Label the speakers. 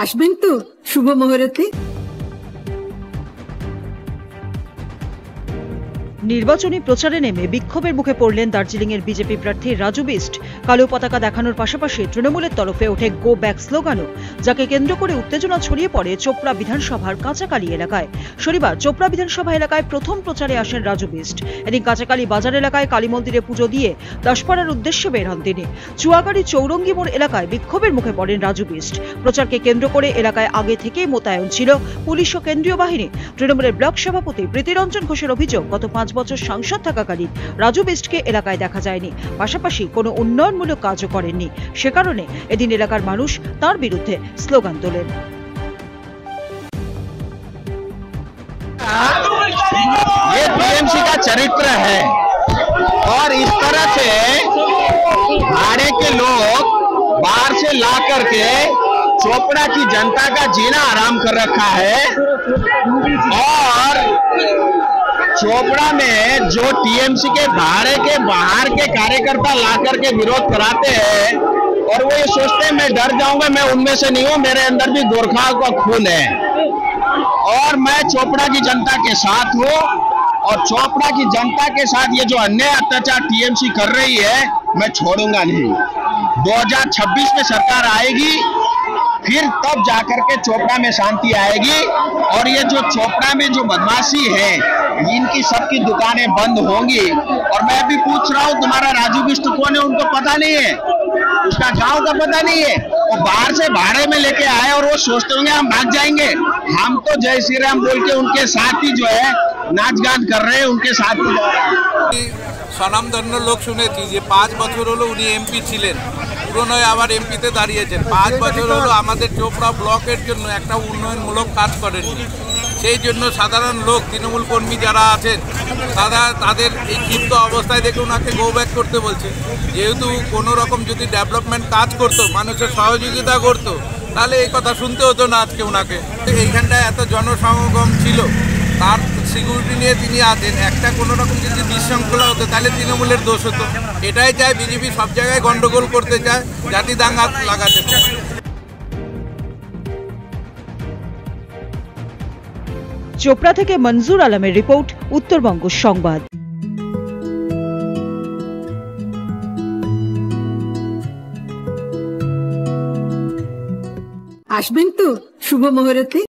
Speaker 1: আসবেন তো শুভ মুহূর্তে।
Speaker 2: নির্বাচনী প্রচারে নেমে বিক্ষোভের মুখে পড়লেন দার্জিলিং এর বিজেপি প্রার্থী রাজু বিস্ট। কালো পতাকা দেখানোর পাশাপাশি তৃণমূলের তরফে ওঠে গো ব্যাক স্লোগানও, যাকে কেন্দ্র করে উত্তেজনা ছড়িয়ে পড়ে চোপড়া বিধানসভার কাঁচাকালী এলাকায়। শনিবার চোপড়া বিধানসভা এলাকায় প্রথম প্রচারে আসেন রাজু বিস্ট। এদিন কাঁচাকালী বাজার এলাকায় কালী মন্দিরে পুজো দিয়ে দাসপাড়ার উদ্দেশ্যে বের হন তিনি। চুয়াগাড়ি চৌরঙ্গি মোড় এলাকায় বিক্ষোভের মুখে পড়েন রাজু বিস্ট। প্রচারকে কেন্দ্র করে এলাকায় আগে থেকেই মোতায়েন ছিল পুলিশ ও কেন্দ্রীয় বাহিনী। তৃণমূলের ব্লক সভাপতি প্রীতিরঞ্জন ঘোষের অভিযোগ, গত 5 বছর সাংসদ থাকাকালীন রাজু বিস্টকে এলাকায় দেখা যায়নি, পাশাপাশি কোনো উন্নয়নমূলক কাজও করেননি। সে কারণে এদিন এলাকার মানুষ তার বিরুদ্ধে স্লোগান তোলেন।
Speaker 3: ये टीएमसी का चरित्र है और इस तरह से भाड़े के लोग बाहर से ला करके चोपड़ा की जनता का जीना आराम कर रखा है। और चोपड़ा में जो टीएमसी के भाड़े के बाहर के कार्यकर्ता ला करके विरोध कराते हैं और वो ये सोचते हैं मैं डर जाऊंगा, मैं उनमें से नहीं हूं, मेरे अंदर भी गोरखा का खून है और मैं चोपड़ा की जनता के साथ हूं। और चोपड़ा की जनता के साथ ये जो अन्याय अत्याचार टीएमसी कर रही है मैं छोड़ूंगा नहीं। 2026 में सरकार आएगी, फिर तब जाकर के चोपड़ा में शांति आएगी। और ये जो चोपड़ा में जो बदमाशी है इनकी सबकी दुकानें बंद होंगी। और मैं अभी पूछ रहा हूँ तुम्हारा राजू बिष्ट कौन है, उनको पता नहीं है, उसका गांव का पता नहीं है। वो बाहर से भाड़े में लेके आए और वो सोचते होंगे हम भाग जाएंगे। हम तो जय श्री राम बोल के उनके साथ ही जो है नाच गान कर रहे हैं, उनके साथ ही जा रहे हैं।
Speaker 4: স্বনামধন্য লোক শুনেছি যে 5 বছর হলো উনি এমপি ছিলেন, পুরনোয় আবার এমপিতে দাঁড়িয়েছেন। 5 বছর হলো আমাদের চোপড়া ব্লকের জন্য একটা উন্নয়নমূলক কাজ করেননি। সেই জন্য সাধারণ লোক, তৃণমূল কর্মী যারা আছেন তাদের এই ক্ষিপ্ত অবস্থায় দেখে ওনাকে গো ব্যাক করতে বলছে। যেহেতু কোনো রকম যদি ডেভেলপমেন্ট কাজ করতো, মানুষের সহযোগিতা করতো, তাহলে এই কথা শুনতে হতো না আজকে ওনাকে। এইখানটায় এত জনসমাগম ছিল, তার সিকিউরিটি নিয়ে তিনি আছেন। একটা কোনো রকম যদি বিশৃঙ্খলা হতো তাহলে তৃণমূলের দোষ হতো। এটাই চায় বিজেপি, সব জায়গায় গন্ডগোল করতে চায়, জাতি দাঙ্গা লাগাতে চায়।
Speaker 2: চোপড়া থেকে মনজুর আলমের রিপোর্ট, উত্তরবঙ্গ সংবাদ।
Speaker 1: আসবেন তো শুভ মুহূর্তে।